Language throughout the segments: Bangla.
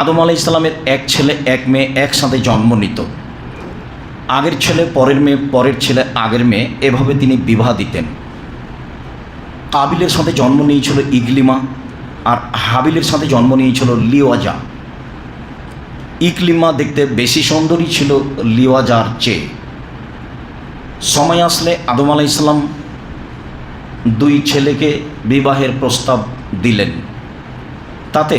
আদম আলাইহিস সালামের এক ছেলে এক মেয়ে একসাথে জন্ম নিত। আগের ছেলে পরের মেয়ে, পরের ছেলে আগের মেয়ে, এভাবে তিনি বিবাহ দিতেন। কাবিলের সাথে জন্ম নিয়েছিল ইকলিমা, আর হাবিলের সাথে জন্ম নিয়েছিল লিওয়াজা। ইকলিমা দেখতে বেশি সুন্দরী ছিল লিওয়াজার চেয়ে। সময় আসলে আদম আলাইহিস সালাম দুই ছেলেকে বিবাহের প্রস্তাব দিলেন। তাতে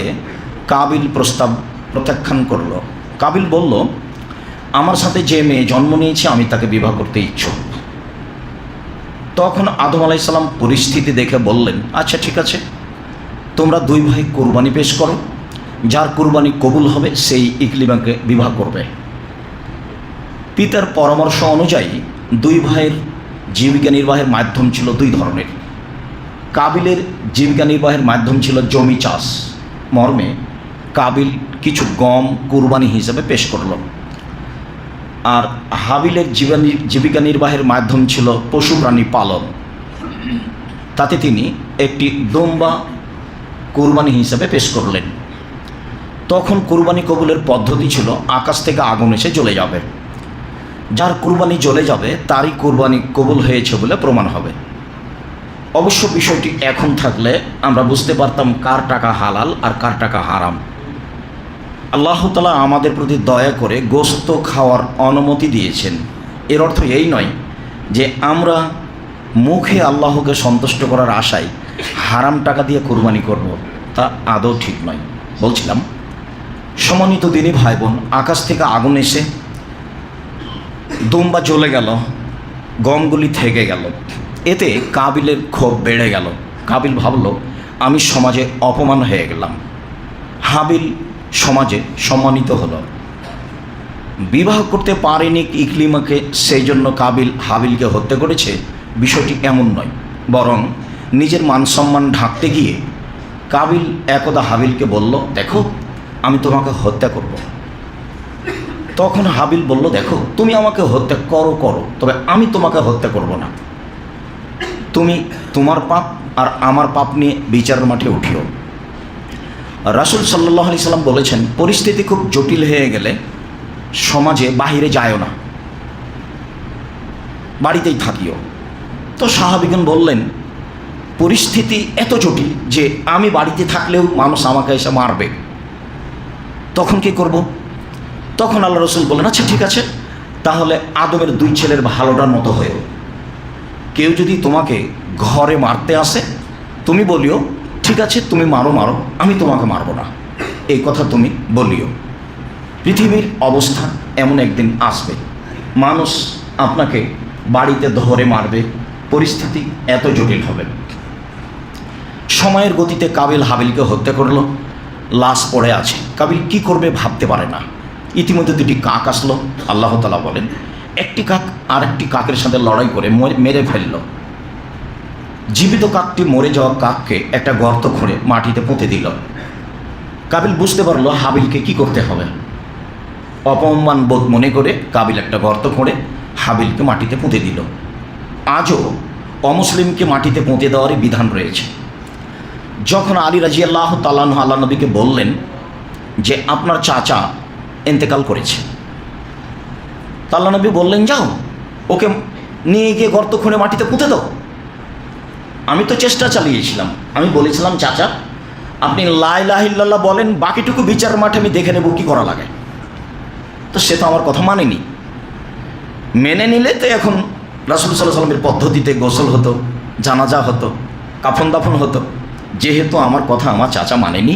কাবিল প্রস্তাব প্রত্যাখ্যান করল। কাবিল বলল, আমার সাথে যে মেয়ে জন্ম নিয়েছে আমি তাকে বিবাহ করতে ইচ্ছুক। তখন আদম আলাইহিস সালাম পরিস্থিতি দেখে বললেন, আচ্ছা ঠিক আছে, তোমরা দুই ভাই কুরবানি পেশ করো, যার কুরবানি কবুল হবে সেই ইকলিমাকে বিবাহ করবে। পিতার পরামর্শ অনুযায়ী দুই ভাইয়ের জীবিকা নির্বাহের মাধ্যম ছিল দুই ধরনের। কাবিলের জীবিকা নির্বাহের মাধ্যম ছিল জমি চাষ মর্মে কাবিল কিছু গম কুরবানি হিসেবে পেশ করল, আর হাবিলের জীবিকা নির্বাহের মাধ্যম ছিল পশু প্রাণী পালন। তাতে তিনি একটি দুম্বা কুরবানি হিসেবে পেশ করলেন। তখন কুরবানি কবুলের পদ্ধতি ছিল আকাশ থেকে আগুন এসে জ্বলে যাবে, যার কুরবানি জ্বলে যাবে তারই কুরবানি কবুল হয়েছে বলে প্রমাণ হবে। অবশ্য বিষয়টি এখন থাকলে আমরা বুঝতে পারতাম কার টাকা হালাল আর কার টাকা হারাম। আল্লাহ তাআলা আমাদের প্রতি দয়া করে গোশত খাওয়ার অনুমতি দিয়েছেন। এর অর্থ এই নয় যে আমরা মুখে আল্লাহকে সন্তুষ্ট করার আশায় হারাম টাকা দিয়ে কুরবানি করব, তা আদৌ ঠিক নয়। বলছিলাম, সম্মানিত দিনী ভাই বোন, আকাশ থেকে আগুন এসে দুম্বা জ্বলে গেল, গমগুলি থেকে গেল। এতে কাবিলের ক্ষোভ বেড়ে গেল। কাবিল ভাবল, আমি সমাজে অপমান হয়ে গেলাম। হাবিল সমাজে সম্মানিত হলো। বিবাহ করতে পারেনি ইকলিমাকে, সেই জন্য কাবিল হাবিলকে হত্যা করেছে, বিষয়টি এমন নয়। বরং নিজের মান সম্মান ঢাকতে গিয়ে কাবিল একদা হাবিলকে বলল, দেখো আমি তোমাকে হত্যা করব। তখন হাবিল বলল, দেখো তুমি আমাকে হত্যা করো, তবে আমি তোমাকে হত্যা করব না। তুমি তোমার পাপ আর আমার পাপ নিয়ে বিচারের মাঠে উঠিও। রাসূল সাল্লাল্লাহু আলাইহি সাল্লাম বলেছেন, পরিস্থিতি খুব জটিল হয়ে গেলে সমাজে বাহিরে যায়ও না, বাড়িতেই থাকিও। তো সাহাবীগণ বললেন, পরিস্থিতি এত জটিল যে আমি বাড়িতে থাকলেও মানুষ আমাকে এসে মারবে, তখন কি করব? তখন আল্লাহ রাসূল বললেন, আচ্ছা ঠিক আছে, তাহলে আদমের দুই ছেলের ভালোটার মতো হয়েও। কেউ যদি তোমাকে ঘরে মারতে আসে, তুমি বলিও, ঠিক আছে তুমি মারো, আমি তোমাকে মারব না, এই কথা তুমি বলিও। পৃথিবীর অবস্থা এমন একদিন আসবে, মানুষ আপনাকে বাড়িতে ধরে মারবে, পরিস্থিতি এত জটিল হবে। সময়ের গতিতে কাবিল হাবিলকে হত্যা করলো, লাশ পড়ে আছে। কাবিল কি করবে ভাবতে পারে না। ইতিমধ্যে দুটি কাক আসলো। আল্লাহ তাআলা বলেন, একটি কাক আরেকটি কাকের সাথে লড়াই করে মেরে ফেলল। জীবিত কাকটি মরে যাওয়া কাককে একটা গর্ত খুঁড়ে মাটিতে পুঁতে দিল। কাবিল বুঝতে পারলো হাবিলকে কি করতে হবে। অপমান বোধ মনে করে কাবিল একটা গর্ত খুঁড়ে হাবিলকে মাটিতে পুঁতে দিল। আজও অমুসলিমকে মাটিতে পুঁতে দেওয়ারই বিধান রয়েছে। যখন আলী রাদিয়াল্লাহু তাআলা আনহু আল্লাহ নবীকে বললেন যে আপনার চাচা ইন্তেকাল করেছে, আল্লাহ নবী বললেন, যাও ওকে নিয়ে গিয়ে গর্ত খুঁড়ে মাটিতে পুঁতে দাও। আমি তো চেষ্টা চালিয়েছিলাম, আমি বলেছিলাম, চাচা আপনি লা ইলাহা ইল্লাল্লাহ বলেন, বাকিটুকু বিচার মাঠে আমি দেখে নেব কি করা লাগে। তো সে তো আমার কথা মানেনি। মেনে নিলে তো এখন রাসূল সাল্লাল্লাহু আলাইহি ওয়াসাল্লামের পদ্ধতিতে গোসল হতো, জানাজা হতো, কাফন দাফন হতো। যেহেতু আমার কথা আমার চাচা মানেনি,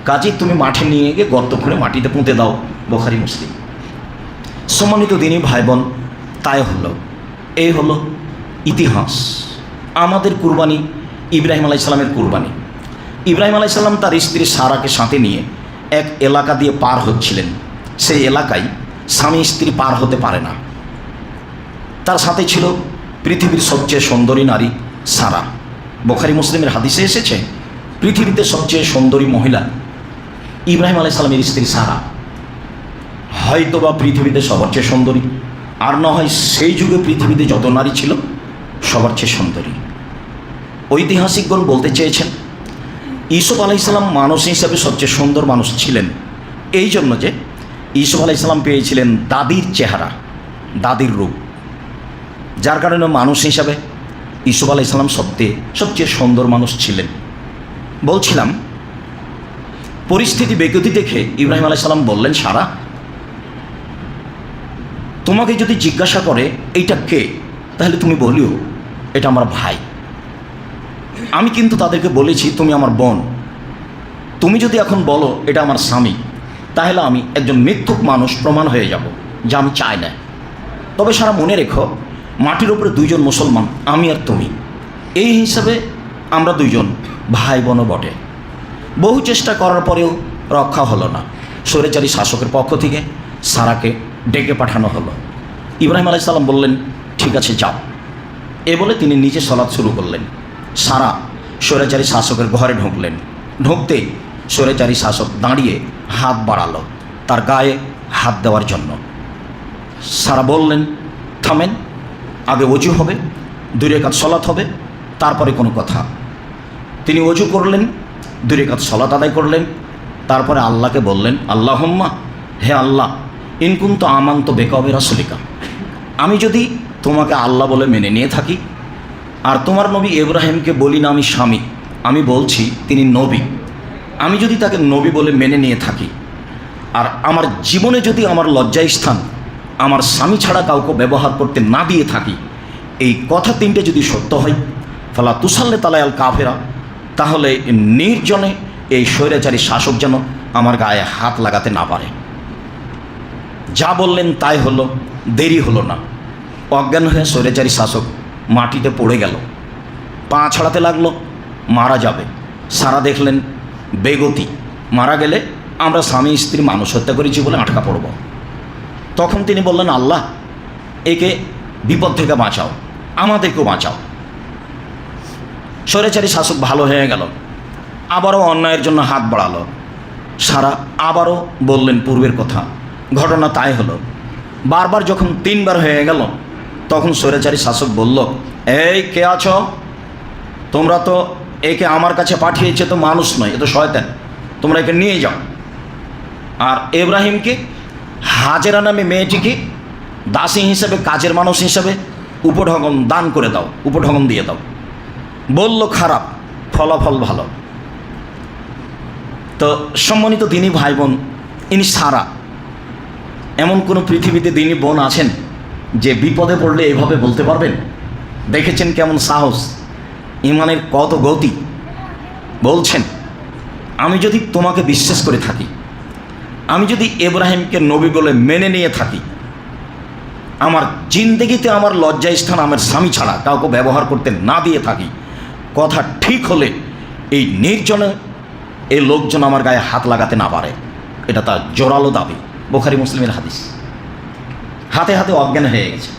কাজেই তুমি মাঠে নিয়ে গিয়ে গর্ত খুঁড়ে মাটিতে পুঁতে দাও। বুখারী মুসলিম। সম্মানিত দিনী ভাই বোন, তাই হলো, এই হলো ইতিহাস। আমাদের কুরবানি ইব্রাহিম আলাইহিস সালামের কুরবানি। ইব্রাহিম আলাইহিস সালাম তার স্ত্রী সারাকে সাথে নিয়ে এক এলাকা দিয়ে পার হচ্ছিলেন। সেই এলাকায় স্বামী স্ত্রী পার হতে পারে না। তার সাথে ছিল পৃথিবীর সবচেয়ে সুন্দরী নারী সারা। বুখারী মুসলিমের হাদিসে এসেছে, পৃথিবীতে সবচেয়ে সুন্দরী মহিলা ইব্রাহিম আলাইহিস সালামের স্ত্রী সারা। হয়তোবা পৃথিবীতে সবার চেয়ে সুন্দরী, আর না হয় সেই যুগে পৃথিবীতে যত নারী ছিল সবার চেয়ে সুন্দরী। ঐতিহাসিকগণ বলতে চেয়েছেন, ইউসুফ আলাইহিস সালাম মানুষ হিসাবে সবচেয়ে সুন্দর মানুষ ছিলেন, এই জন্য যে ইউসুফ আলাইহিসসালাম পেয়েছিলেন দাদির চেহারা, দাদির রূপ, যার কারণে মানুষ হিসাবে ইউসুফ আলাইহিসসালাম সবচেয়ে সুন্দর মানুষ ছিলেন। বলছিলাম, পরিস্থিতি বেগতি দেখে ইব্রাহিম আলাইহিসসালাম বললেন, সারা, তোমাকে যদি জিজ্ঞাসা করে এইটা কে, তাহলে তুমি বলিও এটা আমার ভাই। আমি কিন্তু তাদেরকে বলেছি তুমি আমার বোন। তুমি যদি এখন বলো এটা আমার স্বামী, তাহলে আমি একজন মিথ্যুক মানুষ প্রমাণ হয়ে যাব, যা আমি চাই না। তবে সারা মনে রেখো, মাটির উপরে দুইজন মুসলমান, আমি আর তুমি, এই হিসাবে আমরা দুইজন ভাই বোনও বটে। বহু চেষ্টা করার পরেও রক্ষা হলো না। স্বৈরাচারী শাসকের পক্ষ থেকে সারাকে ডেকে পাঠানো হলো। ইব্রাহিম আলাইহিসসালাম বললেন, ঠিক আছে যাও। এ বলে তিনি নিজে সলাৎ শুরু করলেন। সারা স্বৈরাচারী শাসকের ঘরে ঢুকলেন। ঢুকতেই স্বৈরাচারী শাসক দাঁড়িয়ে হাত বাড়ালো তার গায়ে হাত দেওয়ার জন্য। সারা বললেন, থামেন, আগে অজু হবে, 2 রাকাত সলাৎ হবে, তারপরে কোনো কথা। তিনি অজু করলেন, 2 রাকাত সলাৎ আদায় করলেন, তারপরে আল্লাহকে বললেন, আল্লাহুম্মা, হে আল্লাহ, ইনকুন্ত আমান্ত বেকবে রাসুলিকা, আমি যদি তোমাকে আল্লাহ বলে মেনে নিয়ে থাকি, আর তোমার নবী ইব্রাহিমকে বলি না আমি স্বামী, আমি বলছি তিনি নবী, আমি যদি তাকে নবী বলে মেনে নিয়ে থাকি, আর আমার জীবনে যদি আমার লজ্জায় স্থান আমার স্বামী ছাড়া কাউকে ব্যবহার করতে না দিয়ে থাকি, এই কথা 3টে যদি সত্য হয়, ফালা তুসাল্লে তালায়াল কাফেরা, তাহলে নির্জনে এই স্বৈরাচারী শাসক যেন আমার গায়ে হাত লাগাতে না পারে। যা বললেন তাই হলো, দেরি হলো না। অজ্ঞান হয়ে স্বৈরাচারী শাসক মাটিতে পড়ে গেল, পা ছড়াতে লাগলো, মারা যাবে। সারা দেখলেন বেগতি, মারা গেলে আমরা স্বামী স্ত্রী মানুষ হত্যা করেছি বলে আটকা পড়ব। তখন তিনি বললেন, আল্লাহ, একে বিপদ থেকে বাঁচাও, আমাদেরকেও বাঁচাও। স্বৈরাচারী শাসক ভালো হয়ে গেল, আবারও অন্যায়ের জন্য হাত বাড়ালো। সারা আবারও বললেন পূর্বের কথা, ঘটনা তাই হলো। বারবার যখন 3বার হয়ে গেল, তখন স্বৈরাচারী শাসক বলল, এই কে আছো? তোমরা তো একে আমার কাছে পাঠিয়েছে, তো মানুষ নয়, এ তো শয়তান, তোমরা একে নিয়ে যাও। আর ইব্রাহিমকে, হাজেরা নামে মেয়েটিকে দাসী হিসেবে, কাজের মানুষ হিসেবে উপঢৌকন দান করে দাও, উপঢৌকন দিয়ে দাও। বলল খারাপ, ফলাফল ভালো। তো সম্মানিত দিনী ভাই বোন, ইনি সারা, এমন কোনো পৃথিবীতে দিনী বোন আছেন যে বিপদে পড়লে এভাবে বলতে পারবেন? দেখেছেন কেমন সাহস, ইমানের কত গতি। বলছেন, আমি যদি তোমাকে বিশ্বাস করে থাকি, আমি যদি ইব্রাহিমকে নবী বলে মেনে নিয়ে থাকি, আমার জিন্দেগিতে আমার লজ্জায় স্থান আমার স্বামী ছাড়া কাউকে ব্যবহার করতে না দিয়ে থাকি, কথা ঠিক হলে এই নির্জনে এই লোকজন আমার গায়ে হাত লাগাতে না পারে। এটা তার জোরালো দাবি, বুখারী মুসলিমের হাদিস। হাতে হাতে অজ্ঞান হয়ে গেছে।